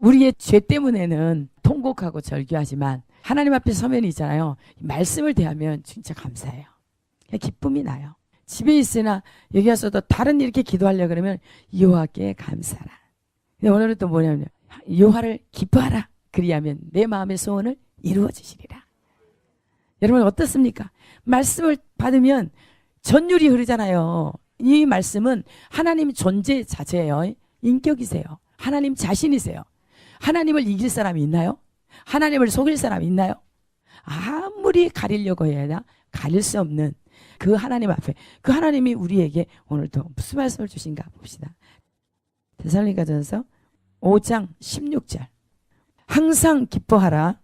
우리의 죄 때문에는 통곡하고 절규하지만 하나님 앞에 서면 있잖아요. 말씀을 대하면 진짜 감사해요. 기쁨이 나요. 집에 있으나 여기 와서도 다른 이렇게 기도하려고 그러면 여호와께 감사라. 근데 오늘은 또 뭐냐면 여호와를 기뻐하라. 그리하면 내 마음의 소원을 이루어 주시리라. 여러분 어떻습니까? 말씀을 받으면 전율이 흐르잖아요. 이 말씀은 하나님 존재 자체예요. 인격이세요. 하나님 자신이세요. 하나님을 이길 사람이 있나요? 하나님을 속일 사람이 있나요? 아무리 가리려고 해야 가릴 수 없는 그 하나님 앞에, 그 하나님이 우리에게 오늘도 무슨 말씀을 주신가 봅시다. 데살로니가전서 5장 16절. 항상 기뻐하라.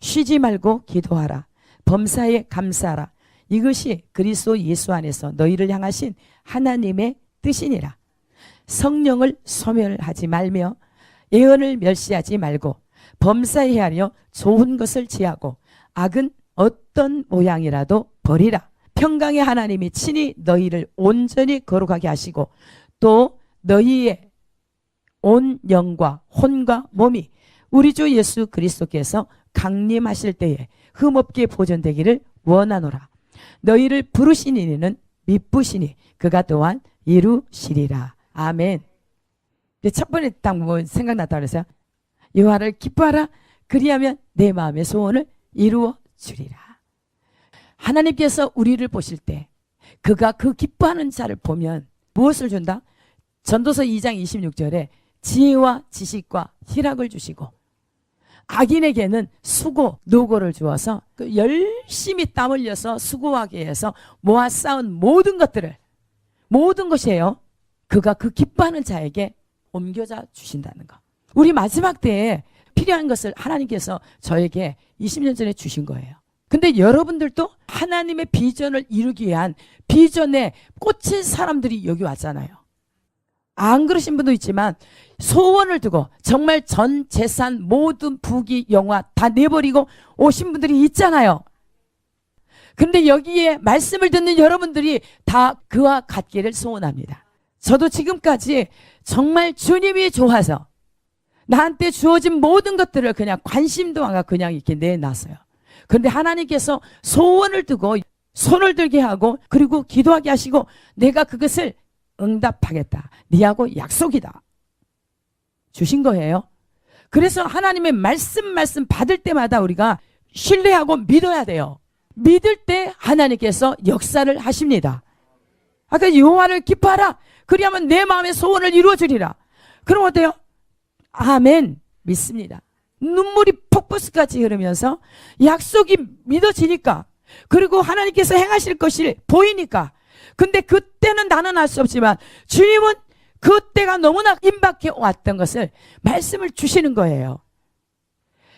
쉬지 말고 기도하라. 범사에 감사하라. 이것이 그리스도 예수 안에서 너희를 향하신 하나님의 뜻이니라. 성령을 소멸하지 말며 예언을 멸시하지 말고 범사에 헤아려 좋은 것을 지하고 악은 어떤 모양이라도 버리라. 평강의 하나님이 친히 너희를 온전히 거룩하게 하시고 또 너희의 온 영과 혼과 몸이 우리 주 예수 그리스도께서 강림하실 때에 흠없게 보존되기를 원하노라. 너희를 부르신 이는 미쁘시니 그가 또한 이루시리라. 아멘. 첫 번째 딱 뭐 생각났다 그랬어요. 여호와를 기뻐하라. 그리하면 내 마음의 소원을 이루어 주리라. 하나님께서 우리를 보실 때 그가 그 기뻐하는 자를 보면 무엇을 준다? 전도서 2장 26절에 지혜와 지식과 희락을 주시고 악인에게는 수고, 노고를 주어서 그 열심히 땀 흘려서 수고하게 해서 모아 쌓은 모든 것들을, 모든 것이에요. 그가 그 기뻐하는 자에게 옮겨져 주신다는 거. 우리 마지막 때에 필요한 것을 하나님께서 저에게 20년 전에 주신 거예요. 근데 여러분들도 하나님의 비전을 이루기 위한 비전에 꽂힌 사람들이 여기 왔잖아요. 안 그러신 분도 있지만 소원을 두고 정말 전 재산 모든 부귀 영화 다 내버리고 오신 분들이 있잖아요. 근데 여기에 말씀을 듣는 여러분들이 다 그와 같기를 소원합니다. 저도 지금까지 정말 주님이 좋아서 나한테 주어진 모든 것들을 그냥 관심도 안 갖고 그냥 이렇게 내놨어요. 그런데 하나님께서 소원을 두고 손을 들게 하고 그리고 기도하게 하시고 내가 그것을 응답하겠다. 네하고 약속이다. 주신 거예요. 그래서 하나님의 말씀 받을 때마다 우리가 신뢰하고 믿어야 돼요. 믿을 때 하나님께서 역사를 하십니다. 아까 여호와를 기뻐하라. 그리하면 내 마음의 소원을 이루어 주리라. 그럼 어때요? 아멘. 믿습니다. 눈물이 폭포수까지 흐르면서 약속이 믿어지니까 그리고 하나님께서 행하실 것이 보이니까 근데 그때는 나는 알 수 없지만 주님은 그때가 너무나 임박해 왔던 것을 말씀을 주시는 거예요.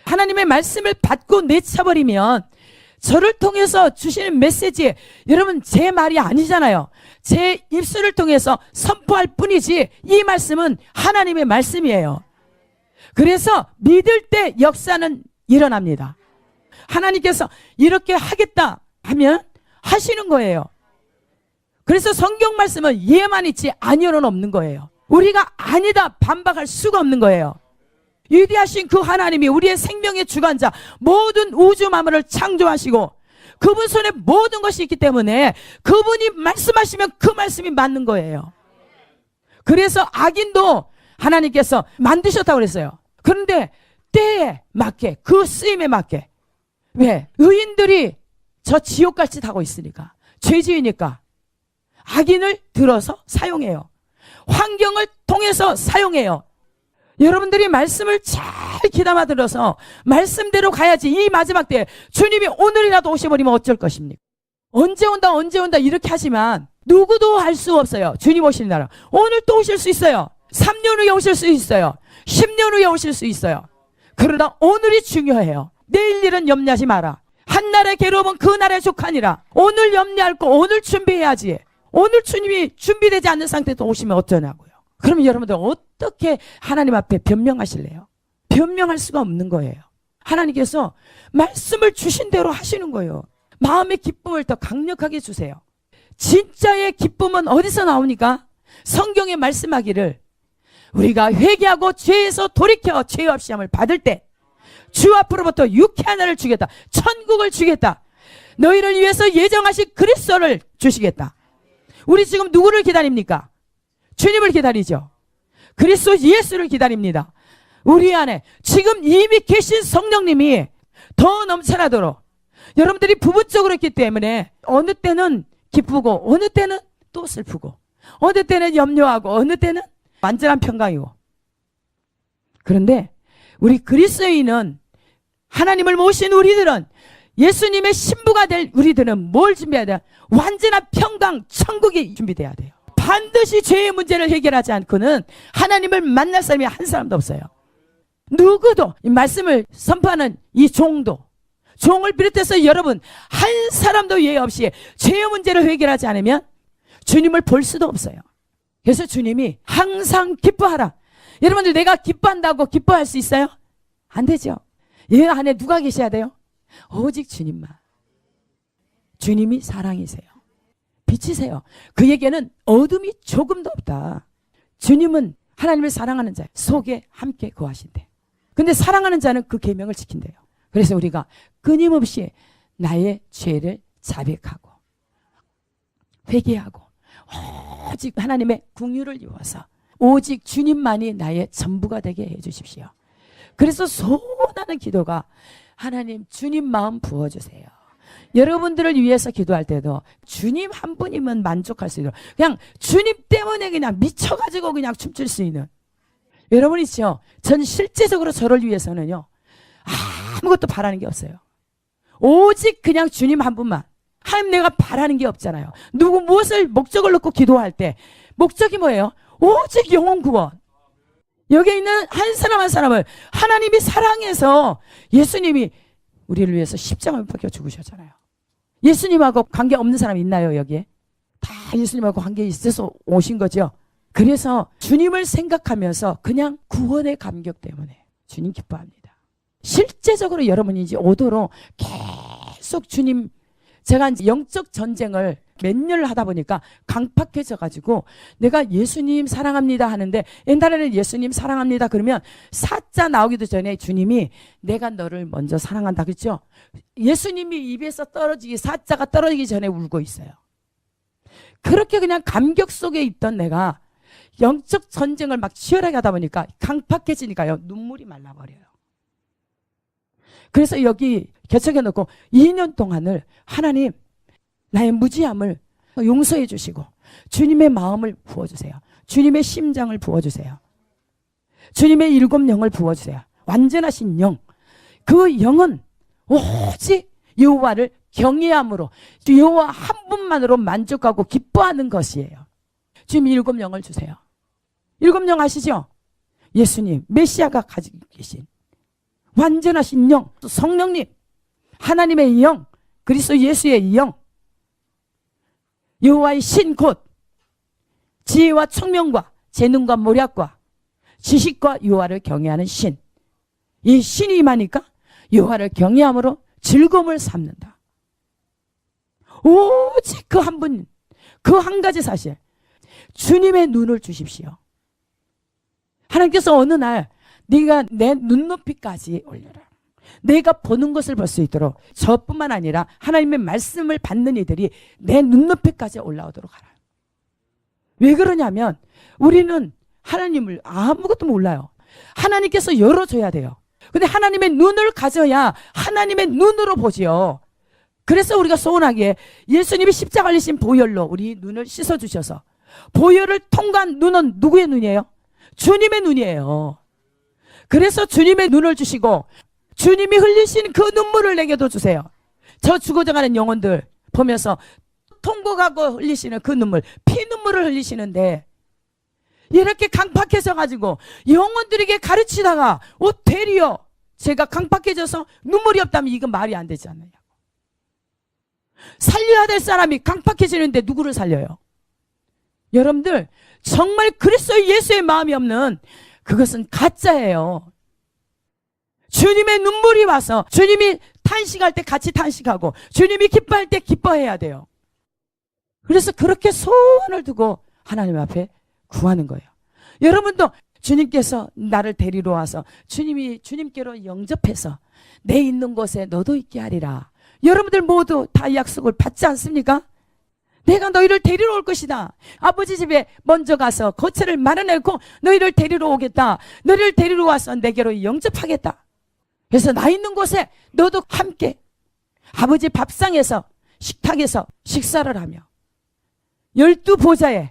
하나님의 말씀을 받고 내쳐버리면 저를 통해서 주시는 메시지 여러분 제 말이 아니잖아요. 제 입술을 통해서 선포할 뿐이지 이 말씀은 하나님의 말씀이에요. 그래서 믿을 때 역사는 일어납니다. 하나님께서 이렇게 하겠다 하면 하시는 거예요. 그래서 성경 말씀은 예만 있지 아니요는 없는 거예요. 우리가 아니다 반박할 수가 없는 거예요. 위대하신 그 하나님이 우리의 생명의 주관자 모든 우주 만물을 창조하시고 그분 손에 모든 것이 있기 때문에 그분이 말씀하시면 그 말씀이 맞는 거예요. 그래서 악인도 하나님께서 만드셨다고 그랬어요. 그런데 때에 맞게 그 쓰임에 맞게 왜? 의인들이 저 지옥같이 타고 있으니까 죄지으니까 악인을 들어서 사용해요. 환경을 통해서 사용해요. 여러분들이 말씀을 잘 귀담아 들어서 말씀대로 가야지 이 마지막 때에 주님이 오늘이라도 오셔버리면 어쩔 것입니까? 언제 온다 이렇게 하지만 누구도 할 수 없어요. 주님 오시는 날은 오늘 또 오실 수 있어요. 3년 후에 오실 수 있어요. 10년 후에 오실 수 있어요. 그러나 오늘이 중요해요. 내일 일은 염려하지 마라. 한날의 괴로움은 그날의 족하니라. 오늘 염려할 거 오늘 준비해야지. 오늘 주님이 준비되지 않는 상태에서 오시면 어쩌냐고요. 그러면 여러분들 어떻게 하나님 앞에 변명하실래요? 변명할 수가 없는 거예요. 하나님께서 말씀을 주신 대로 하시는 거예요. 마음의 기쁨을 더 강력하게 주세요. 진짜의 기쁨은 어디서 나오니까? 성경에 말씀하기를 우리가 회개하고 죄에서 돌이켜 죄 없이 함을 받을 때 주 앞으로부터 유쾌한 날을 주겠다. 천국을 주겠다. 너희를 위해서 예정하신 그리스도를 주시겠다. 우리 지금 누구를 기다립니까? 주님을 기다리죠. 그리스도 예수를 기다립니다. 우리 안에 지금 이미 계신 성령님이 더 넘쳐나도록 여러분들이 부분적으로 있기 때문에 어느 때는 기쁘고 어느 때는 또 슬프고 어느 때는 염려하고 어느 때는 완전한 평강이고. 그런데 우리 그리스도인은 하나님을 모신 우리들은 예수님의 신부가 될 우리들은 뭘 준비해야 돼요? 완전한 평강 천국이 준비돼야 돼요. 반드시 죄의 문제를 해결하지 않고는 하나님을 만날 사람이 한 사람도 없어요. 누구도 이 말씀을 선포하는 이 종도 종을 비롯해서 여러분 한 사람도 예외 없이 죄의 문제를 해결하지 않으면 주님을 볼 수도 없어요. 그래서 주님이 항상 기뻐하라. 여러분들 내가 기뻐한다고 기뻐할 수 있어요? 안 되죠. 얘 안에 누가 계셔야 돼요? 오직 주님만. 주님이 사랑이세요. 빛이세요. 그에게는 어둠이 조금도 없다. 주님은 하나님을 사랑하는 자 속에 함께 거하신대. 근데 사랑하는 자는 그 계명을 지킨대요. 그래서 우리가 끊임없이 나의 죄를 자백하고 회개하고 오직 하나님의 긍휼을 입어서 오직 주님만이 나의 전부가 되게 해주십시오. 그래서 소원하는 기도가 하나님 주님 마음 부어주세요. 여러분들을 위해서 기도할 때도 주님 한 분이면 만족할 수 있도록 그냥 주님 때문에 그냥 미쳐가지고 그냥 춤출 수 있는 여러분 있죠. 전 실제적으로 저를 위해서는요 아무것도 바라는 게 없어요. 오직 그냥 주님 한 분만. 하나님 내가 바라는 게 없잖아요. 누구 무엇을 목적을 놓고 기도할 때 목적이 뭐예요? 오직 영혼 구원. 여기 있는 한 사람 한 사람을 하나님이 사랑해서 예수님이 우리를 위해서 십자가를 벗겨 죽으셨잖아요. 예수님하고 관계없는 사람 있나요 여기에? 다 예수님하고 관계 있어서 오신 거죠. 그래서 주님을 생각하면서 그냥 구원의 감격 때문에 주님 기뻐합니다. 실제적으로 여러분이 이제 오도록 계속 주님 제가 이제 영적 전쟁을 몇 년을 하다 보니까 강팍해져 가지고 내가 예수님 사랑합니다 하는데 옛날에는 예수님 사랑합니다 그러면 사자 나오기도 전에 주님이 내가 너를 먼저 사랑한다 그랬죠. 예수님이 입에서 떨어지기 사자가 떨어지기 전에 울고 있어요. 그렇게 그냥 감격 속에 있던 내가 영적 전쟁을 막 치열하게 하다 보니까 강팍해지니까요 눈물이 말라버려요. 그래서 여기 개척해 놓고 2년 동안을 하나님 나의 무지함을 용서해 주시고 주님의 마음을 부어주세요. 주님의 심장을 부어주세요. 주님의 일곱 영을 부어주세요. 완전하신 영. 그 영은 오직 여호와를 경외함으로 여호와 한 분만으로 만족하고 기뻐하는 것이에요. 주님 일곱 영을 주세요. 일곱 영 아시죠? 예수님 메시아가 가지고 계신 완전하신 영 성령님 하나님의 영 그리스도 예수의 영 여호와의 신 곧 지혜와 총명과 재능과 모략과 지식과 여호와를 경외하는 신. 이 신이 임하니까 여호와를 경외함으로 즐거움을 삼는다. 오직 그 한 분, 그 한 가지 사실 주님의 눈을 주십시오. 하나님께서 어느 날 네가 내 눈높이까지 올려라. 내가 보는 것을 볼 수 있도록 저뿐만 아니라 하나님의 말씀을 받는 이들이 내 눈높이까지 올라오도록 하라. 왜 그러냐면 우리는 하나님을 아무것도 몰라요. 하나님께서 열어줘야 돼요. 근데 하나님의 눈을 가져야 하나님의 눈으로 보지요. 그래서 우리가 소원하기에 예수님이 십자가 흘리신 보혈로 우리 눈을 씻어주셔서 보혈을 통과한 눈은 누구의 눈이에요? 주님의 눈이에요. 그래서 주님의 눈을 주시고 주님이 흘리신 그 눈물을 내게도 주세요. 저 죽어져가는 영혼들 보면서 통곡하고 흘리시는 그 눈물, 피눈물을 흘리시는데 이렇게 강팍해져 가지고 영혼들에게 가르치다가 되리요 제가 강팍해져서 눈물이 없다면 이건 말이 안 되지 않느냐고. 살려야 될 사람이 강팍해지는데 누구를 살려요? 여러분들 정말 그리스도 예수의 마음이 없는 그것은 가짜예요. 주님의 눈물이 와서 주님이 탄식할 때 같이 탄식하고 주님이 기뻐할 때 기뻐해야 돼요. 그래서 그렇게 소원을 두고 하나님 앞에 구하는 거예요. 여러분도 주님께서 나를 데리러 와서 주님께로 영접해서 내 있는 곳에 너도 있게 하리라. 여러분들 모두 다 약속을 받지 않습니까? 내가 너희를 데리러 올 것이다. 아버지 집에 먼저 가서 거처를 마련해놓고 너희를 데리러 오겠다. 너희를 데리러 와서 내게로 영접하겠다. 그래서 나 있는 곳에 너도 함께 아버지 밥상에서 식탁에서 식사를 하며 12보좌에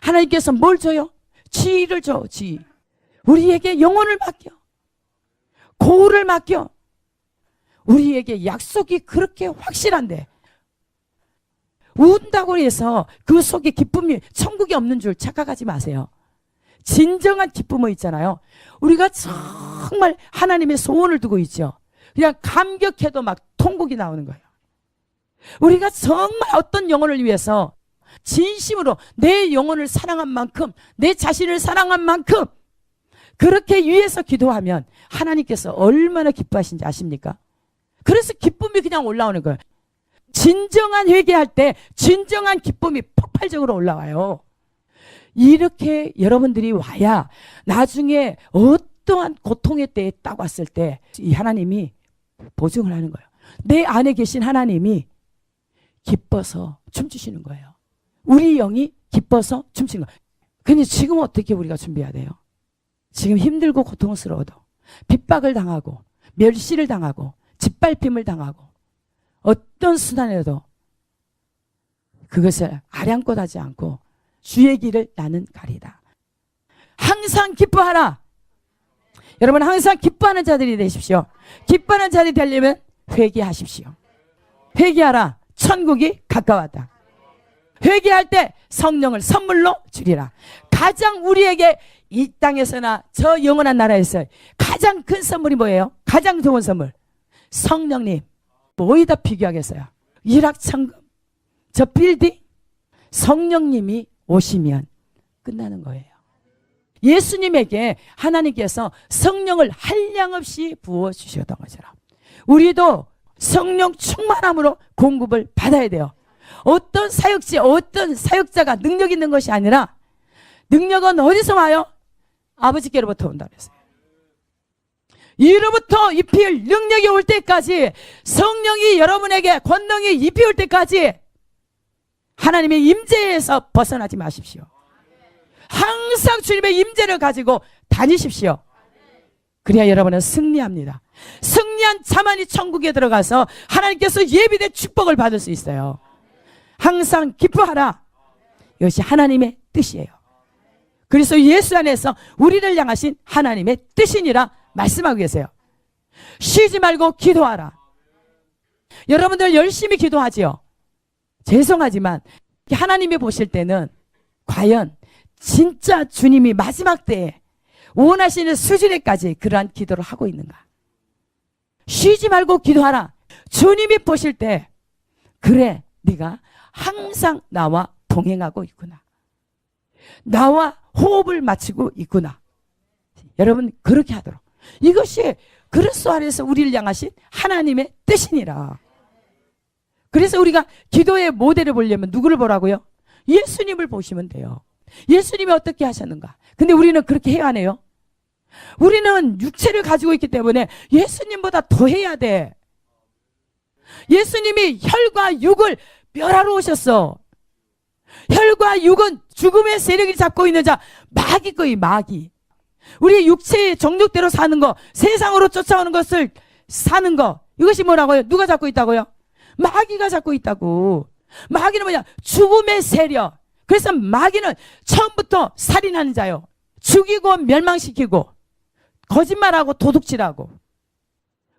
하나님께서 뭘 줘요? 지위를 줘. 지위. 우리에게 영혼을 맡겨. 고울을 맡겨. 우리에게 약속이 그렇게 확실한데 운다고 해서 그 속에 기쁨이 천국이 없는 줄 착각하지 마세요. 진정한 기쁨은 있잖아요. 우리가 정말 하나님의 소원을 두고 있죠. 그냥 감격해도 막 통곡이 나오는 거예요. 우리가 정말 어떤 영혼을 위해서 진심으로 내 영혼을 사랑한 만큼, 내 자신을 사랑한 만큼 그렇게 위해서 기도하면 하나님께서 얼마나 기뻐하신지 아십니까? 그래서 기쁨이 그냥 올라오는 거예요. 진정한 회개할 때 진정한 기쁨이 폭발적으로 올라와요. 이렇게 여러분들이 와야 나중에 어떠한 고통의 때에 딱 왔을 때 이 하나님이 보증을 하는 거예요. 내 안에 계신 하나님이 기뻐서 춤추시는 거예요. 우리 영이 기뻐서 춤추는 거예요. 근데 지금 어떻게 우리가 준비해야 돼요? 지금 힘들고 고통스러워도 핍박을 당하고 멸시를 당하고 짓밟힘을 당하고 어떤 수단에도 그것을 아량곳 하지 않고 주의 길을 나는 가리다. 항상 기뻐하라. 여러분 항상 기뻐하는 자들이 되십시오. 기뻐하는 자들이 되려면 회개하십시오. 회개하라. 천국이 가까웠다. 회개할 때 성령을 선물로 주리라. 가장 우리에게 이 땅에서나 저 영원한 나라에서 가장 큰 선물이 뭐예요? 가장 좋은 선물. 성령님. 뭐에다 비교하겠어요? 일확천금, 저 빌딩, 성령님이 오시면 끝나는 거예요. 예수님에게 하나님께서 성령을 한량없이 부어주셨던 것처럼 우리도 성령 충만함으로 공급을 받아야 돼요. 어떤 사역자가 능력 있는 것이 아니라 능력은 어디서 와요? 아버지께로부터 온다 그랬어요. 이로부터 입힐 능력이 올 때까지, 성령이 여러분에게 권능이 입힐 때까지 하나님의 임재에서 벗어나지 마십시오. 항상 주님의 임재를 가지고 다니십시오. 그래야 여러분은 승리합니다. 승리한 자만이 천국에 들어가서 하나님께서 예비된 축복을 받을 수 있어요. 항상 기뻐하라. 이것이 하나님의 뜻이에요. 그래서 예수 안에서 우리를 향하신 하나님의 뜻이니라 말씀하고 계세요. 쉬지 말고 기도하라. 여러분들 열심히 기도하지요. 죄송하지만 하나님이 보실 때는 과연 진짜 주님이 마지막 때에 원하시는 수준에까지 그러한 기도를 하고 있는가? 쉬지 말고 기도하라. 주님이 보실 때 그래, 네가 항상 나와 동행하고 있구나. 나와 호흡을 맞추고 있구나. 여러분 그렇게 하도록. 이것이 그리스도 안에서 우리를 향하신 하나님의 뜻이니라. 그래서 우리가 기도의 모델을 보려면 누구를 보라고요? 예수님을 보시면 돼요. 예수님이 어떻게 하셨는가? 근데 우리는 그렇게 해야 하네요. 우리는 육체를 가지고 있기 때문에 예수님보다 더 해야 돼. 예수님이 혈과 육을 멸하러 오셨어. 혈과 육은 죽음의 세력이 잡고 있는 자, 마귀 거이 마귀. 우리 육체의 정욕대로 사는 거, 세상으로 쫓아오는 것을 사는 거, 이것이 뭐라고요? 누가 잡고 있다고요? 마귀가 잡고 있다고. 마귀는 뭐냐? 죽음의 세력. 그래서 마귀는 처음부터 살인하는 자요. 죽이고 멸망시키고 거짓말하고 도둑질하고.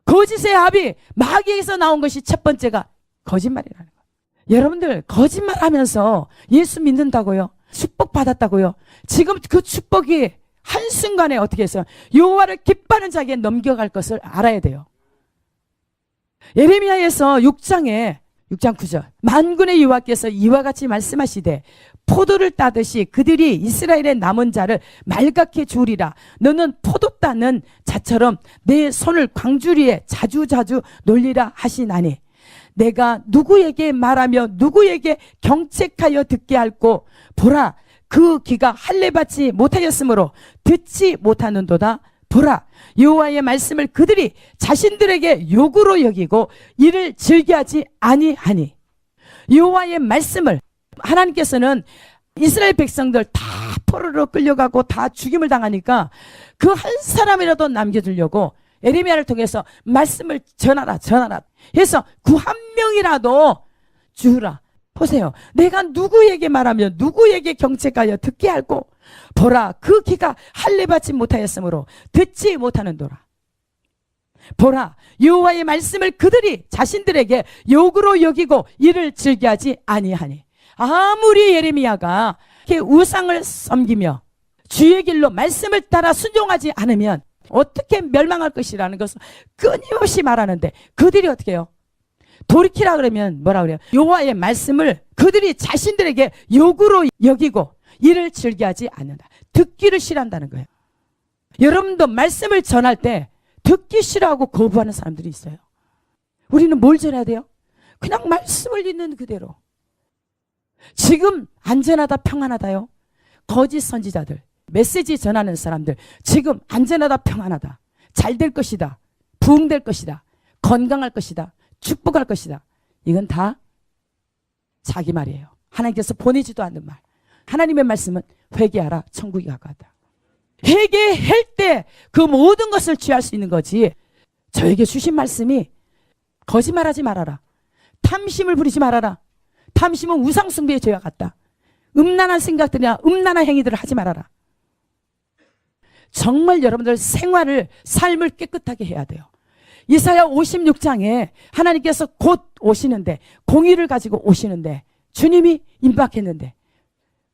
거짓의 합이 마귀에서 나온 것이 첫 번째가 거짓말이라는 거예요. 여러분들 거짓말하면서 예수 믿는다고요? 축복받았다고요? 지금 그 축복이 한순간에 어떻게 해서 여호와를 기뻐하는 자에게 넘겨갈 것을 알아야 돼요. 예레미야에서 6장 9절 만군의 여호와께서 이와 같이 말씀하시되 포도를 따듯이 그들이 이스라엘의 남은 자를 말갛게 주우리라. 너는 포도 따는 자처럼 내 손을 광주리에 자주자주 놀리라 하시나니 내가 누구에게 말하며 누구에게 경책하여 듣게 할꼬. 보라, 그 귀가 할례받지 못하였으므로 듣지 못하는도다. 보라, 여호와의 말씀을 그들이 자신들에게 욕으로 여기고 이를 즐겨하지 아니하니. 여호와의 말씀을 하나님께서는 이스라엘 백성들 다 포로로 끌려가고 다 죽임을 당하니까 그 한 사람이라도 남겨두려고 에레미야를 통해서 말씀을 전하라 해서 그 한 명이라도 주라. 보세요. 내가 누구에게 말하면 누구에게 경책하여 듣게 하고, 보라, 그 귀가 할례받지 못하였으므로 듣지 못하는도라. 보라, 여호와의 말씀을 그들이 자신들에게 욕으로 여기고 이를 즐겨하지 아니하니. 아무리 예레미야가 우상을 섬기며 주의 길로 말씀을 따라 순종하지 않으면 어떻게 멸망할 것이라는 것을 끊임없이 말하는데, 그들이 어떻게 해요? 돌이키라 그러면 뭐라 그래요? 여호와의 말씀을 그들이 자신들에게 욕으로 여기고 이를 즐겨하지 않는다. 듣기를 싫어한다는 거예요. 여러분도 말씀을 전할 때 듣기 싫어하고 거부하는 사람들이 있어요. 우리는 뭘 전해야 돼요? 그냥 말씀을 있는 그대로. 지금 안전하다, 평안하다요. 거짓 선지자들, 메시지 전하는 사람들, 지금 안전하다, 평안하다, 잘 될 것이다, 부흥될 것이다, 건강할 것이다, 축복할 것이다. 이건 다 자기 말이에요. 하나님께서 보내지도 않는 말. 하나님의 말씀은 회개하라, 천국이 가까웠다. 회개할 때 그 모든 것을 취할 수 있는 거지. 저에게 주신 말씀이 거짓말하지 말아라, 탐심을 부리지 말아라, 탐심은 우상숭배의 죄와 같다, 음란한 생각들이나 음란한 행위들을 하지 말아라. 정말 여러분들 생활을, 삶을 깨끗하게 해야 돼요. 이사야 56장에 하나님께서 곧 오시는데, 공의를 가지고 오시는데, 주님이 임박했는데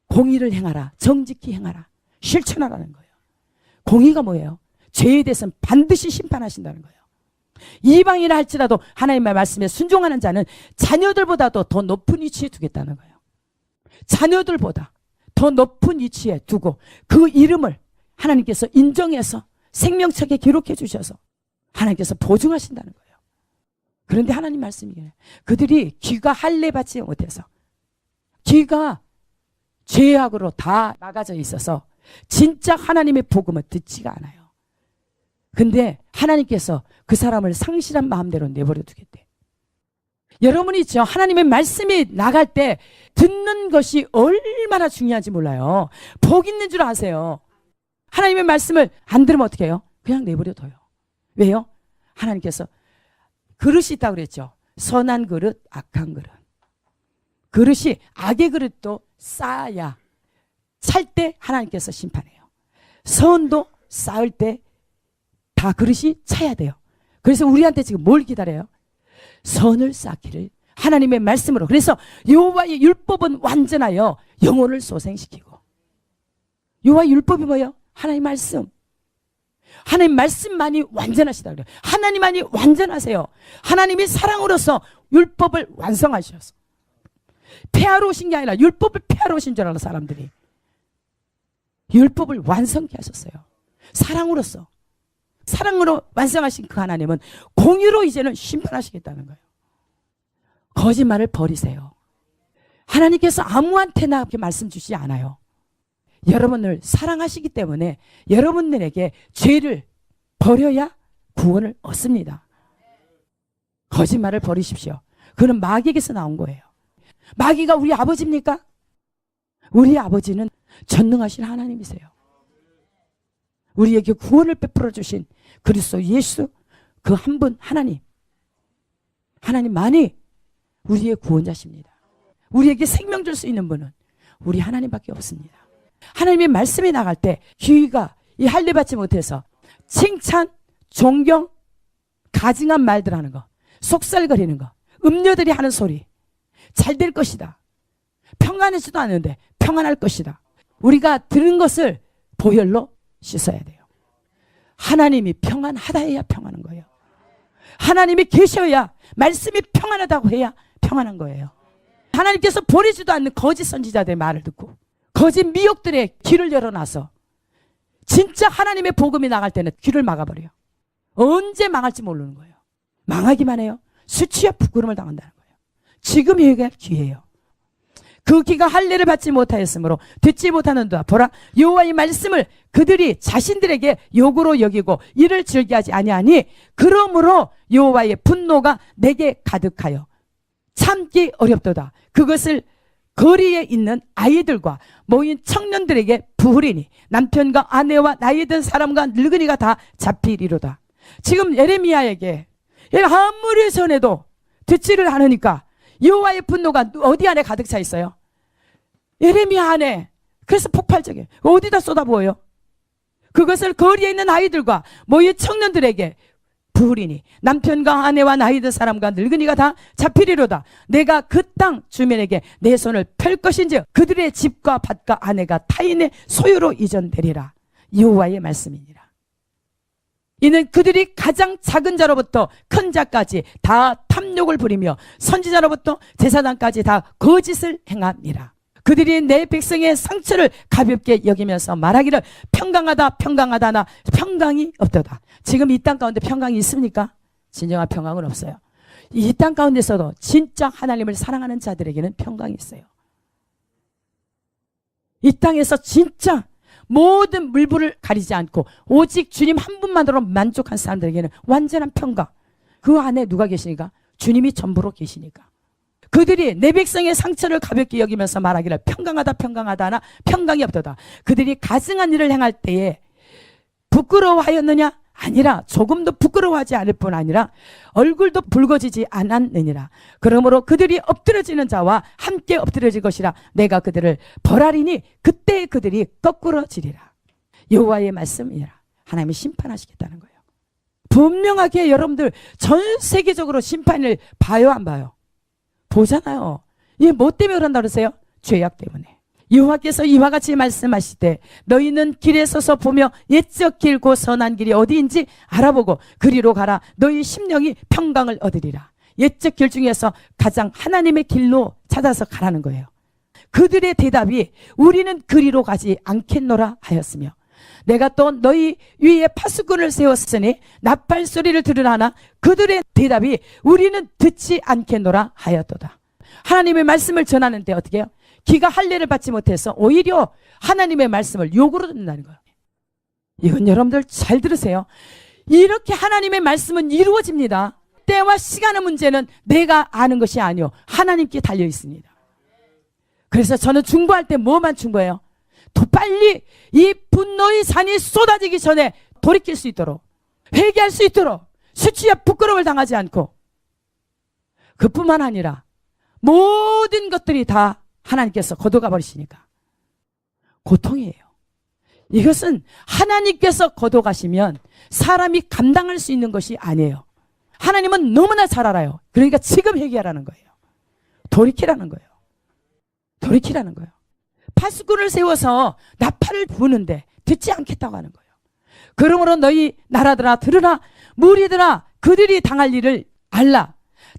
공의를 행하라, 정직히 행하라, 실천하라는 거예요. 공의가 뭐예요? 죄에 대해서는 반드시 심판하신다는 거예요. 이방이라 할지라도 하나님의 말씀에 순종하는 자는 자녀들보다도 더 높은 위치에 두겠다는 거예요. 자녀들보다 더 높은 위치에 두고 그 이름을 하나님께서 인정해서 생명책에 기록해 주셔서 하나님께서 보증하신다는 거예요. 그런데 하나님 말씀이 그들이 귀가 할례받지 못해서, 귀가 죄악으로 다 막아져 있어서 진짜 하나님의 복음을 듣지가 않아요. 근데 하나님께서 그 사람을 상실한 마음대로 내버려 두겠대. 여러분이 저 하나님의 말씀이 나갈 때 듣는 것이 얼마나 중요한지 몰라요. 복 있는 줄 아세요. 하나님의 말씀을 안 들으면 어떻게 해요? 그냥 내버려 둬요. 왜요? 하나님께서 그릇이 있다고 그랬죠. 선한 그릇, 악한 그릇. 그릇이, 악의 그릇도 쌓아야 찰 때 하나님께서 심판해요. 선도 쌓을 때 다 그릇이 차야 돼요. 그래서 우리한테 지금 뭘 기다려요? 선을 쌓기를 하나님의 말씀으로. 그래서 여호와의 율법은 완전하여 영혼을 소생시키고. 여호와의 율법이 뭐예요? 하나님의 말씀. 하나님 말씀만이 완전하시다 그래요. 하나님만이 완전하세요. 하나님이 사랑으로서 율법을 완성하셔서 폐하러 오신 게 아니라 율법을 폐하러 오신 줄 알아. 사람들이 율법을 완성케 하셨어요. 사랑으로서. 사랑으로 완성하신 그 하나님은 공의로 이제는 심판하시겠다는 거예요. 거짓말을 버리세요. 하나님께서 아무한테나 그렇게 말씀 주시지 않아요. 여러분을 사랑하시기 때문에 여러분들에게 죄를 버려야 구원을 얻습니다. 거짓말을 버리십시오. 그는 마귀에게서 나온 거예요. 마귀가 우리 아버지입니까? 우리 아버지는 전능하신 하나님이세요. 우리에게 구원을 베풀어 주신 그리스도 예수, 그 한 분 하나님, 하나님만이 우리의 구원자십니다. 우리에게 생명 줄 수 있는 분은 우리 하나님밖에 없습니다. 하나님의 말씀이 나갈 때 귀가 이 할례받지 못해서 칭찬, 존경, 가증한 말들 하는 거, 속살거리는 거, 음녀들이 하는 소리, 잘 될 것이다, 평안하지도 않은데 평안할 것이다, 우리가 들은 것을 보혈로 씻어야 돼요. 하나님이 평안하다 해야 평안한 거예요. 하나님이 계셔야, 말씀이 평안하다고 해야 평안한 거예요. 하나님께서 보내지도 않는 거짓 선지자들의 말을 듣고 거짓 미혹들의 귀를 열어놔서 진짜 하나님의 복음이 나갈 때는 귀를 막아버려요. 언제 망할지 모르는 거예요. 망하기만 해요. 수치와 부끄러움을 당한다는 거예요. 지금 회개할 기회예요. 그 귀가 할례를 받지 못하였으므로 듣지 못하는도다. 보라, 여호와의 말씀을 그들이 자신들에게 욕으로 여기고 이를 즐겨하지 아니하니 그러므로 여호와의 분노가 내게 가득하여 참기 어렵도다. 그것을 거리에 있는 아이들과 모인 청년들에게 부으리니 남편과 아내와 나이 든 사람과 늙은이가 다 잡히리로다. 지금 예레미야에게 아무리 전해도 듣지를 않으니까 여호와의 분노가 어디 안에 가득 차 있어요? 예레미야 안에. 그래서 폭발적이에요. 어디다 쏟아부어요? 그것을 거리에 있는 아이들과 모인 청년들에게 부으리니 남편과 아내와 나이 든 사람과 늙은이가 다 잡히리로다. 내가 그 땅 주민에게 내 손을 펼 것인즉 그들의 집과 밭과 아내가 타인의 소유로 이전되리라. 여호와의 말씀이니라. 이는 그들이 가장 작은 자로부터 큰 자까지 다 탐욕을 부리며 선지자로부터 제사장까지 다 거짓을 행함이라. 그들이 내 백성의 상처를 가볍게 여기면서 말하기를 평강하다 평강하다나 평강이 없도다. 지금 이 땅 가운데 평강이 있습니까? 진정한 평강은 없어요. 이 땅 가운데서도 진짜 하나님을 사랑하는 자들에게는 평강이 있어요. 이 땅에서 진짜 모든 물불을 가리지 않고 오직 주님 한 분만으로 만족한 사람들에게는 완전한 평강. 그 안에 누가 계시니까? 주님이 전부로 계시니까. 그들이 내 백성의 상처를 가볍게 여기면서 말하기를 평강하다 평강하다나 평강이 없도다. 그들이 가증한 일을 행할 때에 부끄러워하였느냐? 아니라 조금도 부끄러워하지 않을 뿐 아니라 얼굴도 붉어지지 않았느니라. 그러므로 그들이 엎드러지는 자와 함께 엎드러질 것이라. 내가 그들을 벌하리니 그때 그들이 거꾸러지리라. 여호와의 말씀이라. 하나님이 심판하시겠다는 거예요. 분명하게 여러분들 전 세계적으로 심판을 봐요 안 봐요? 보잖아요. 이게 뭐 때문에 그런다 그러세요? 죄악 때문에. 여호와께서 이와 같이 말씀하시되 너희는 길에 서서 보며 옛적 길고 선한 길이 어디인지 알아보고 그리로 가라. 너희 심령이 평강을 얻으리라. 옛적 길 중에서 가장 하나님의 길로 찾아서 가라는 거예요. 그들의 대답이 우리는 그리로 가지 않겠노라 하였으며 내가 또 너희 위에 파수꾼을 세웠으니 나팔 소리를 들으라나 그들의 대답이 우리는 듣지 않겠노라 하였도다. 하나님의 말씀을 전하는데 어떻게 해요? 귀가 할례를 받지 못해서 오히려 하나님의 말씀을 욕으로 듣는다는 거예요. 이건 여러분들 잘 들으세요. 이렇게 하나님의 말씀은 이루어집니다. 때와 시간의 문제는 내가 아는 것이 아니요 하나님께 달려 있습니다. 그래서 저는 중보할 때 뭐만 중보해요? 더 빨리 이 분노의 산이 쏟아지기 전에 돌이킬 수 있도록, 회개할 수 있도록, 수치와 부끄러움을 당하지 않고, 그뿐만 아니라 모든 것들이 다 하나님께서 거둬가 버리시니까 고통이에요. 이것은 하나님께서 거둬가시면 사람이 감당할 수 있는 것이 아니에요. 하나님은 너무나 잘 알아요. 그러니까 지금 회개하라는 거예요. 돌이키라는 거예요. 돌이키라는 거예요. 파수꾼을 세워서 나팔을 부는데 듣지 않겠다고 하는 거예요. 그러므로 너희 나라들아 들으라. 무리들아 그들이 당할 일을 알라.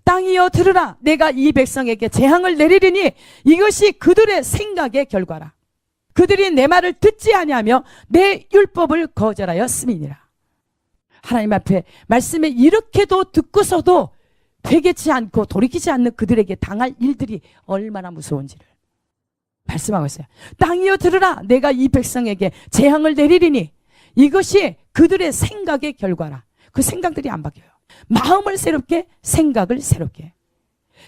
땅이여 들으라. 내가 이 백성에게 재앙을 내리리니 이것이 그들의 생각의 결과라. 그들이 내 말을 듣지 아니하며 내 율법을 거절하였음이니라. 하나님 앞에 말씀에 이렇게도 듣고서도 회개치 않고 돌이키지 않는 그들에게 당할 일들이 얼마나 무서운지를 말씀하고 있어요. 땅이여 들으라. 내가 이 백성에게 재앙을 내리리니 이것이 그들의 생각의 결과라. 그 생각들이 안 바뀌어요. 마음을 새롭게, 생각을 새롭게.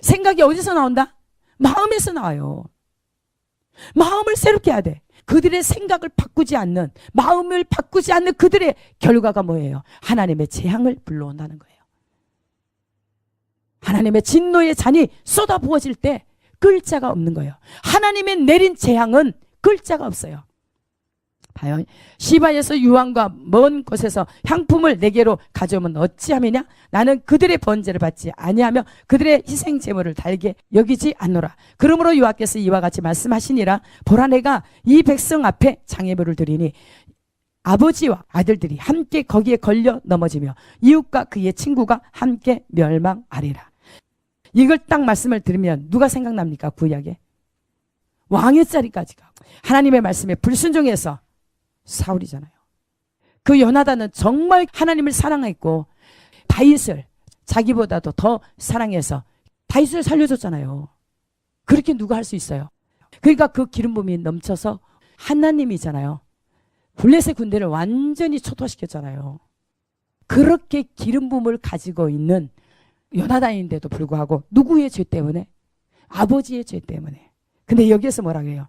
생각이 어디서 나온다? 마음에서 나와요. 마음을 새롭게 해야 돼. 그들의 생각을 바꾸지 않는, 마음을 바꾸지 않는 그들의 결과가 뭐예요? 하나님의 재앙을 불러온다는 거예요. 하나님의 진노의 잔이 쏟아부어질 때 끌 자가 없는 거예요. 하나님의 내린 재앙은 끌 자가 없어요. 봐요. 시바에서 유황과 먼 곳에서 향품을 내게로 가져오면 어찌하느냐? 나는 그들의 번제를 받지 아니하며 그들의 희생 제물을 달게 여기지 않노라. 그러므로 여호와께서 이와 같이 말씀하시니라. 보라 내가 이 백성 앞에 장애물을 드리니 아버지와 아들들이 함께 거기에 걸려 넘어지며 이웃과 그의 친구가 함께 멸망하리라. 이걸 딱 말씀을 들으면 누가 생각납니까? 구약에 왕의 자리까지 가고 하나님의 말씀에 불순종해서 사울이잖아요. 그 요나단은 정말 하나님을 사랑했고 다윗을 자기보다도 더 사랑해서 다윗을 살려줬잖아요. 그렇게 누가 할 수 있어요? 그러니까 그 기름 부음이 넘쳐서 하나님이잖아요. 블레셋 군대를 완전히 초토화시켰잖아요. 그렇게 기름 부음을 가지고 있는 요나단인데도 불구하고 누구의 죄 때문에? 아버지의 죄 때문에. 근데 여기에서 뭐라고 해요?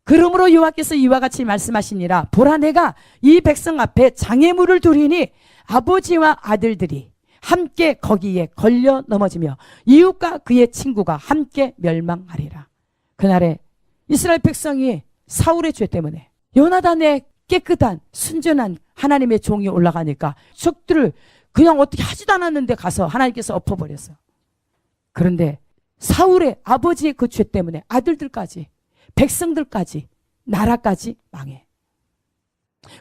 그러므로 여호와께서 이와 같이 말씀하시니라. 보라, 내가 이 백성 앞에 장애물을 두리니 아버지와 아들들이 함께 거기에 걸려 넘어지며 이웃과 그의 친구가 함께 멸망하리라. 그날에 이스라엘 백성이 사울의 죄 때문에 요나단의 깨끗한 순전한 하나님의 종이 올라가니까 적들을 그냥 어떻게 하지도 않았는데 가서 하나님께서 엎어버렸어요. 그런데 사울의 아버지의 그 죄 때문에 아들들까지, 백성들까지, 나라까지 망해.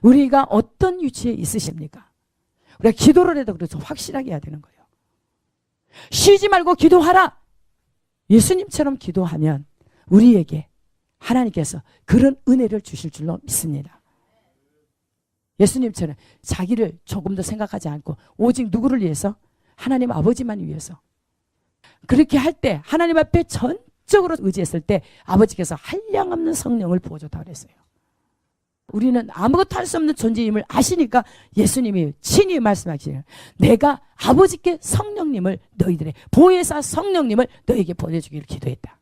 우리가 어떤 위치에 있으십니까? 우리가 기도를 해도 그래서 확실하게 해야 되는 거예요. 쉬지 말고 기도하라. 예수님처럼 기도하면 우리에게 하나님께서 그런 은혜를 주실 줄로 믿습니다. 예수님처럼 자기를 조금 더 생각하지 않고 오직 누구를 위해서? 하나님 아버지만 위해서. 그렇게 할 때 하나님 앞에 전적으로 의지했을 때 아버지께서 한량없는 성령을 부어줬다고 그랬어요. 우리는 아무것도 할 수 없는 존재임을 아시니까 예수님이 친히 말씀하시네요. 내가 아버지께 성령님을 너희들의 보혜사 성령님을 너희에게 보내주기를 기도했다.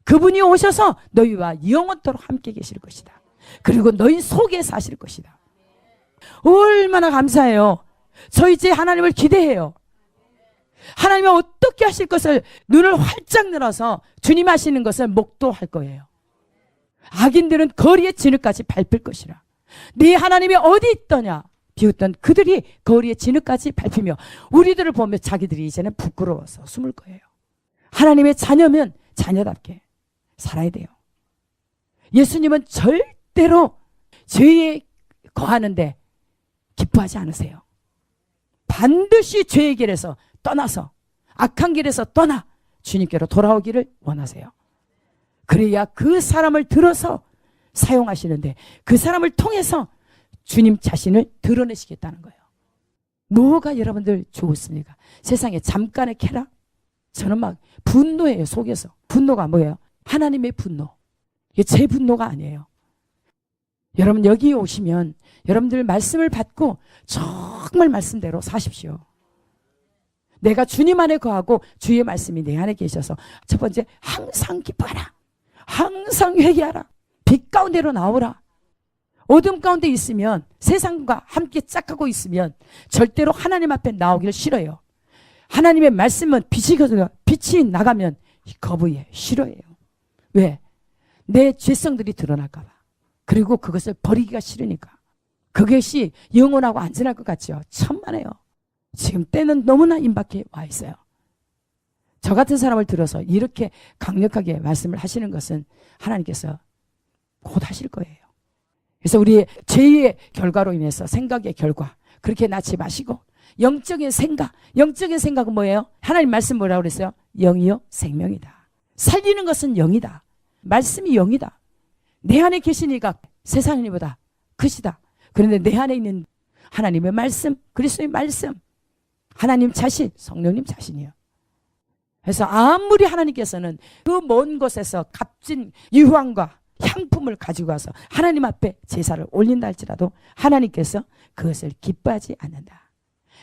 그분이 오셔서 너희와 영원토록 함께 계실 것이다. 그리고 너희 속에 사실 것이다. 얼마나 감사해요. 저 이제 하나님을 기대해요. 하나님이 어떻게 하실 것을 눈을 활짝 늘어서 주님 하시는 것을 목도할 거예요. 악인들은 거리의 진흙까지 밟힐 것이라. 네 하나님이 어디 있더냐 비웃던 그들이 거리의 진흙까지 밟히며 우리들을 보며 자기들이 이제는 부끄러워서 숨을 거예요. 하나님의 자녀면 자녀답게 살아야 돼요. 예수님은 절대로 죄에 거하는데 기뻐하지 않으세요. 반드시 죄의 길에서 떠나서 악한 길에서 떠나 주님께로 돌아오기를 원하세요. 그래야 그 사람을 들어서 사용하시는데 그 사람을 통해서 주님 자신을 드러내시겠다는 거예요. 뭐가 여러분들 좋습니까? 세상에 잠깐의 쾌락? 저는 막 분노해요. 속에서. 분노가 뭐예요? 하나님의 분노. 이게 제 분노가 아니에요. 여러분 여기 오시면 여러분들 말씀을 받고 정말 말씀대로 사십시오. 내가 주님 안에 거하고 주의 말씀이 내 안에 계셔서 첫 번째 항상 기뻐하라. 항상 회개하라. 빛 가운데로 나오라. 어둠 가운데 있으면 세상과 함께 짝하고 있으면 절대로 하나님 앞에 나오기를 싫어요. 하나님의 말씀은 빛이거든요. 빛이 나가면 거부해. 싫어해요. 왜? 내 죄성들이 드러날까 봐. 그리고 그것을 버리기가 싫으니까. 그것이 영원하고 안전할 것 같죠. 천만에요. 지금 때는 너무나 임박해 와 있어요. 저 같은 사람을 들어서 이렇게 강력하게 말씀을 하시는 것은 하나님께서 곧 하실 거예요. 그래서 우리의 죄의 결과로 인해서 생각의 결과 그렇게 낳지 마시고 영적인 생각은 뭐예요? 하나님 말씀 뭐라고 그랬어요? 영이요 생명이다. 살리는 것은 영이다. 말씀이 영이다. 내 안에 계시니까 세상이보다 크시다. 그런데 내 안에 있는 하나님의 말씀, 그리스도의 말씀, 하나님 자신, 성령님 자신이요. 그래서 아무리 하나님께서는 그 먼 곳에서 값진 유황과 향품을 가지고 와서 하나님 앞에 제사를 올린다 할지라도 하나님께서 그것을 기뻐하지 않는다.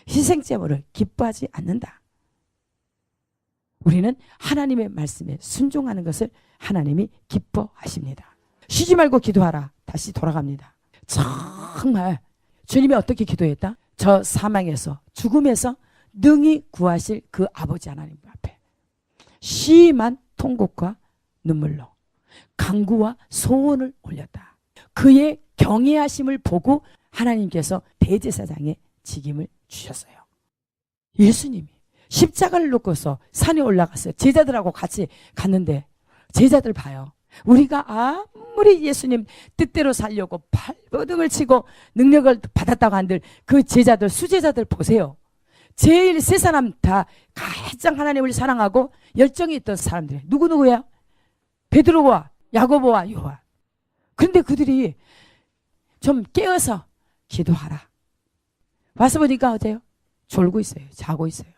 희생제물을 기뻐하지 않는다. 우리는 하나님의 말씀에 순종하는 것을 하나님이 기뻐하십니다. 쉬지 말고 기도하라. 다시 돌아갑니다. 정말 주님이 어떻게 기도했다? 저 사망에서 죽음에서 능히 구하실 그 아버지 하나님 앞에 심한 통곡과 눈물로 간구와 소원을 올렸다. 그의 경외하심을 보고 하나님께서 대제사장의 직임을 주셨어요. 예수님이 십자가를 놓고서 산에 올라갔어요. 제자들하고 같이 갔는데 제자들 봐요. 우리가 아무리 예수님 뜻대로 살려고 발버둥을 치고 능력을 받았다고 한들 그 제자들 수제자들 보세요. 제일 세 사람 다 가장 하나님을 사랑하고 열정이 있던 사람들 누구야? 베드로와 야고보와 요한. 그런데 그들이 좀 깨어서 기도하라. 와서 보니까 어때요? 졸고 있어요. 자고 있어요.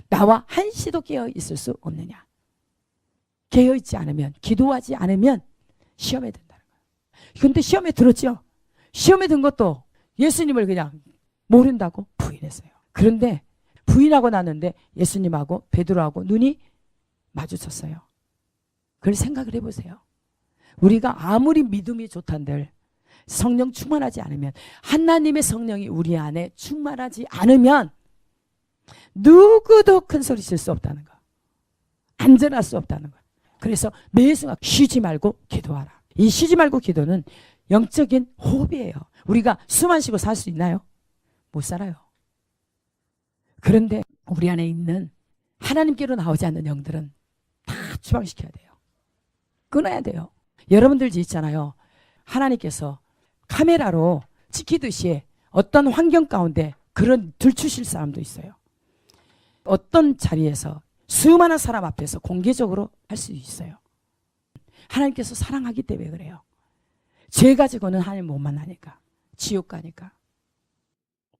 나와 한시도 깨어 있을 수 없느냐. 깨어있지 않으면, 기도하지 않으면 시험에 든다는 거예요. 근데 시험에 들었죠. 시험에 든 것도 예수님을 그냥 모른다고 부인했어요. 그런데 부인하고 나는데 예수님하고 베드로하고 눈이 마주쳤어요. 그걸 생각을 해보세요. 우리가 아무리 믿음이 좋단들 성령 충만하지 않으면, 하나님의 성령이 우리 안에 충만하지 않으면 누구도 큰 소리 칠 수 없다는 거, 안전할 수 없다는 거. 그래서 매 순간 쉬지 말고 기도하라. 이 쉬지 말고 기도는 영적인 호흡이에요. 우리가 숨 안 쉬고 살 수 있나요? 못 살아요. 그런데 우리 안에 있는 하나님께로 나오지 않는 영들은 다 추방시켜야 돼요. 끊어야 돼요. 여러분들 있잖아요. 하나님께서 카메라로 찍히듯이 어떤 환경 가운데 그런 들추실 사람도 있어요. 어떤 자리에서 수많은 사람 앞에서 공개적으로 할 수 있어요. 하나님께서 사랑하기 때문에 그래요. 죄 가지고는 하나님 못 만나니까, 지옥 가니까.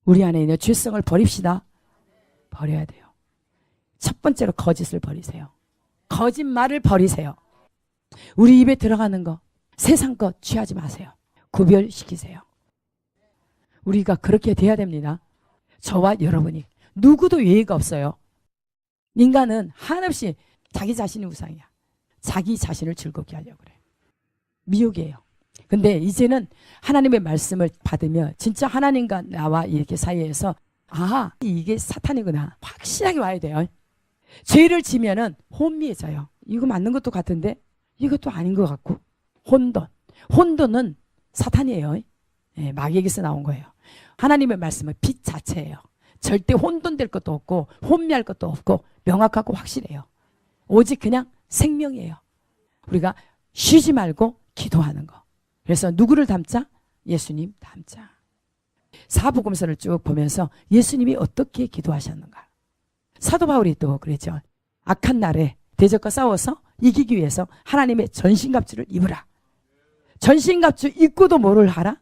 우리 안에 있는 죄성을 버립시다. 버려야 돼요. 첫 번째로 거짓을 버리세요. 거짓말을 버리세요. 우리 입에 들어가는 거, 세상 것 취하지 마세요. 구별시키세요. 우리가 그렇게 돼야 됩니다. 저와 여러분이. 누구도 예의가 없어요. 인간은 한없이 자기 자신이 우상이야. 자기 자신을 즐겁게 하려고 그래. 미혹이에요. 근데 이제는 하나님의 말씀을 받으며 진짜 하나님과 나와 이렇게 사이에서 이게 사탄이구나 확실하게 와야 돼요. 죄를 지면은 혼미해져요. 이거 맞는 것도 같은데 이것도 아닌 것 같고. 혼돈은 사탄이에요. 마귀에게서 나온 거예요. 하나님의 말씀은 빛 자체예요. 절대 혼돈될 것도 없고 혼미할 것도 없고 명확하고 확실해요. 오직 그냥 생명이에요. 우리가 쉬지 말고 기도하는 거. 그래서 누구를 닮자? 예수님 닮자. 사복음서를 쭉 보면서 예수님이 어떻게 기도하셨는가. 사도 바울이 또 그랬죠. 악한 날에 대적과 싸워서 이기기 위해서 하나님의 전신갑주를 입으라. 전신갑주 입고도 뭐를 하라?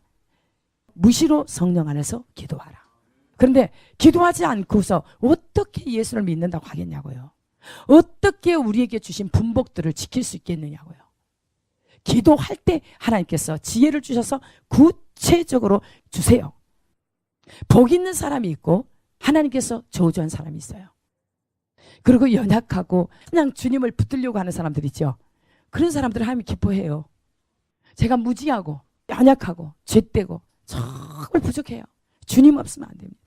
무시로 성령 안에서 기도하라. 그런데 기도하지 않고서 어떻게 예수를 믿는다고 하겠냐고요. 어떻게 우리에게 주신 분복들을 지킬 수 있겠느냐고요. 기도할 때 하나님께서 지혜를 주셔서 구체적으로 주세요. 복 있는 사람이 있고 하나님께서 저주한 사람이 있어요. 그리고 연약하고 그냥 주님을 붙들려고 하는 사람들 있죠. 그런 사람들을 하나님이 기뻐해요. 제가 무지하고 연약하고 죄되고 정말 부족해요. 주님 없으면 안 됩니다.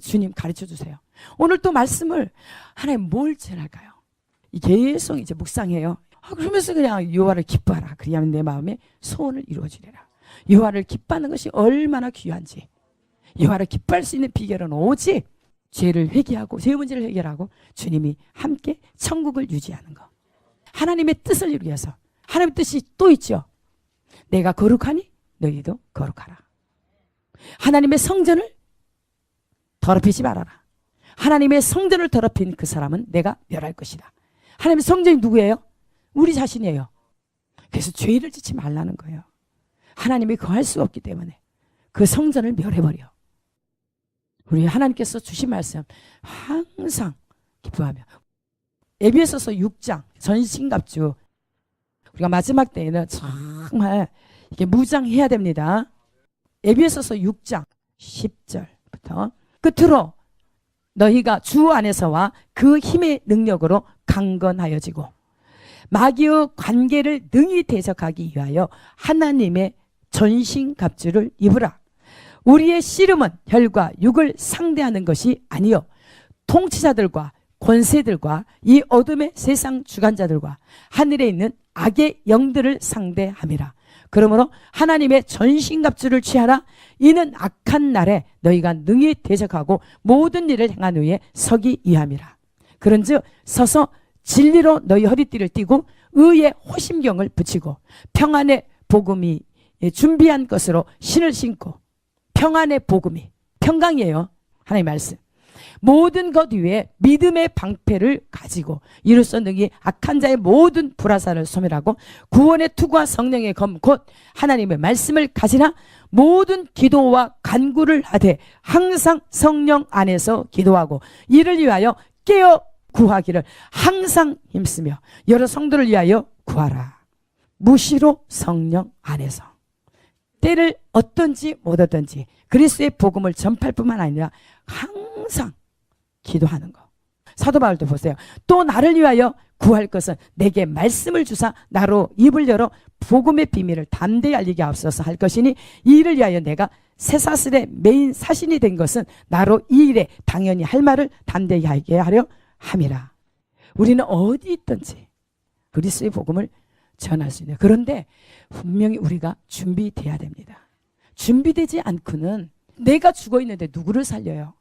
주님 가르쳐 주세요. 오늘 또 말씀을 하나님 뭘 전할까요? 계속 이제 묵상해요. 그러면서 그냥 여호와를 기뻐하라. 그리하면 내 마음에 소원을 이루어주리라. 여호와를 기뻐하는 것이 얼마나 귀한지. 여호와를 기뻐할 수 있는 비결은 오직 죄를 회개하고 죄 문제를 해결하고 주님이 함께 천국을 유지하는 것. 하나님의 뜻을 이루기 위해서. 하나님의 뜻이 또 있죠. 내가 거룩하니 너희도 거룩하라. 하나님의 성전을 더럽히지 말아라. 하나님의 성전을 더럽힌 그 사람은 내가 멸할 것이다. 하나님의 성전이 누구예요? 우리 자신이에요. 그래서 죄를 짓지 말라는 거예요. 하나님이 거할 수 없기 때문에 그 성전을 멸해버려. 우리 하나님께서 주신 말씀 항상 기뻐하며. 에베소서 6장 전신갑주. 우리가 마지막 때에는 정말 이게 무장해야 됩니다. 에베소서 6장 10절부터 끝으로 너희가 주 안에서와 그 힘의 능력으로 강건하여지고 마귀의 관계를 능히 대적하기 위하여 하나님의 전신갑주를 입으라. 우리의 씨름은 혈과 육을 상대하는 것이 아니요 통치자들과 권세들과 이 어둠의 세상 주관자들과 하늘에 있는 악의 영들을 상대함이라. 그러므로 하나님의 전신갑주를 취하라. 이는 악한 날에 너희가 능히 대적하고 모든 일을 행한 후에 서기 위함이라. 그런즉 서서 진리로 너희 허리띠를 띠고 의의 호심경을 붙이고 평안의 복음이 준비한 것으로 신을 신고. 평안의 복음이 평강이에요. 하나님의 말씀. 모든 것 위에 믿음의 방패를 가지고 이로써 능히 악한 자의 모든 불화살을 소멸하고 구원의 투구와 성령의 검 곧 하나님의 말씀을 가지라. 모든 기도와 간구를 하되 항상 성령 안에서 기도하고 이를 위하여 깨어 구하기를 항상 힘쓰며 여러 성도를 위하여 구하라. 무시로 성령 안에서. 때를 어떤지 못 어떤지 그리스도의 복음을 전파할 뿐만 아니라 항상 기도하는 거. 사도 바울도 보세요. 또 나를 위하여 구할 것은 내게 말씀을 주사 나로 입을 열어 복음의 비밀을 담대히 알리게 앞서서 할 것이니 이 일을 위하여 내가 쇠사슬의 메인 사신이 된 것은 나로 이 일에 당연히 할 말을 담대히 하게 하려 함이라. 우리는 어디 있든지 그리스도의 복음을 전할 수 있는. 그런데 분명히 우리가 준비돼야 됩니다. 준비되지 않고는 내가 죽어 있는데 누구를 살려요?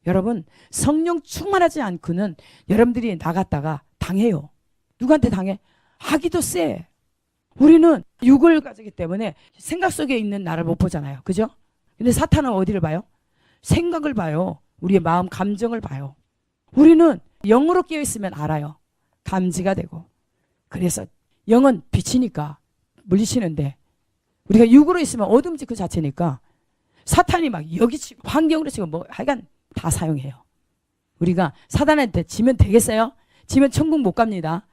여러분, 성령 충만하지 않고는 여러분들이 나갔다가 당해요. 누구한테 당해? 하기도 쎄. 우리는 육을 가지기 때문에 생각 속에 있는 나를 못 보잖아요. 그죠? 근데 사탄은 어디를 봐요? 생각을 봐요. 우리의 마음, 감정을 봐요. 우리는 영으로 깨어 있으면 알아요. 감지가 되고. 그래서 영은 빛이니까 물리치는데 우리가 육으로 있으면 어둠지 그 자체니까 사탄이 막 여기 치고 환경으로 치고 뭐 하여간 다 사용해요. 우리가 사탄한테 지면 되겠어요? 지면 천국 못 갑니다.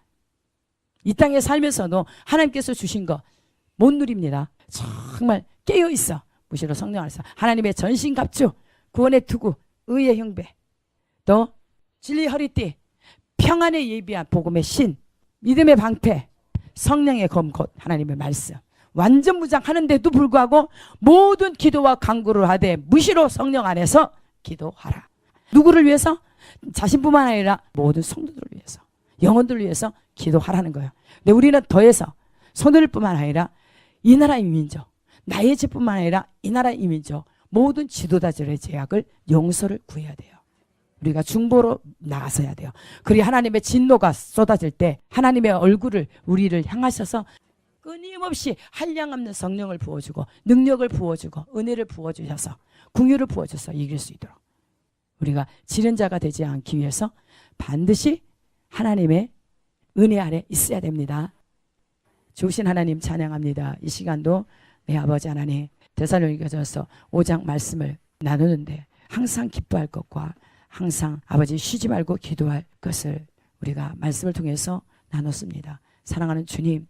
이 땅에 살면서도 하나님께서 주신 거 못 누립니다. 정말 깨어있어. 무시로 성령 안에서 하나님의 전신갑주, 구원의 투구, 의의 형배, 또 진리의 허리띠, 평안의 예비한 복음의 신, 믿음의 방패, 성령의 검 곧 하나님의 말씀. 완전 무장하는데도 불구하고 모든 기도와 간구를 하되 무시로 성령 안에서 기도하라. 누구를 위해서? 자신뿐만 아니라 모든 성도들을 위해서, 영혼들을 위해서 기도하라는 거예요. 근데 우리는 더해서 성도들뿐만 아니라 이 나라의 민족, 나의 집뿐만 아니라 이 나라의 민족, 모든 지도자들의 죄악을 용서를 구해야 돼요. 우리가 중보로 나가서야 돼요. 그리고 하나님의 진노가 쏟아질 때 하나님의 얼굴을 우리를 향하셔서 끊임없이 한량없는 성령을 부어주고 능력을 부어주고 은혜를 부어주셔서 긍휼을 부어줘서 이길 수 있도록 우리가 지른 자가 되지 않기 위해서 반드시 하나님의 은혜 아래 있어야 됩니다. 좋으신 하나님 찬양합니다. 이 시간도 내 아버지 하나님, 데살로니가전서 5장 말씀을 나누는데 항상 기뻐할 것과 항상 아버지 쉬지 말고 기도할 것을 우리가 말씀을 통해서 나눴습니다. 사랑하는 주님,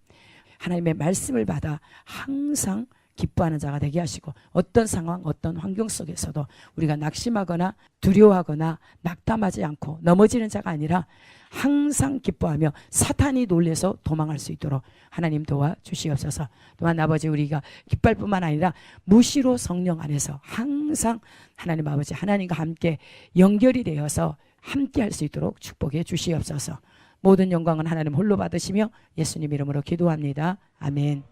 하나님의 말씀을 받아 항상 기뻐하는 자가 되게 하시고 어떤 상황, 어떤 환경 속에서도 우리가 낙심하거나 두려워하거나 낙담하지 않고 넘어지는 자가 아니라 항상 기뻐하며 사탄이 놀래서 도망할 수 있도록 하나님 도와주시옵소서. 또한 아버지 우리가 기뻐할 뿐만 아니라 무시로 성령 안에서 항상 하나님 아버지 하나님과 함께 연결이 되어서 함께 할 수 있도록 축복해 주시옵소서. 모든 영광은 하나님 홀로 받으시며 예수님 이름으로 기도합니다. 아멘.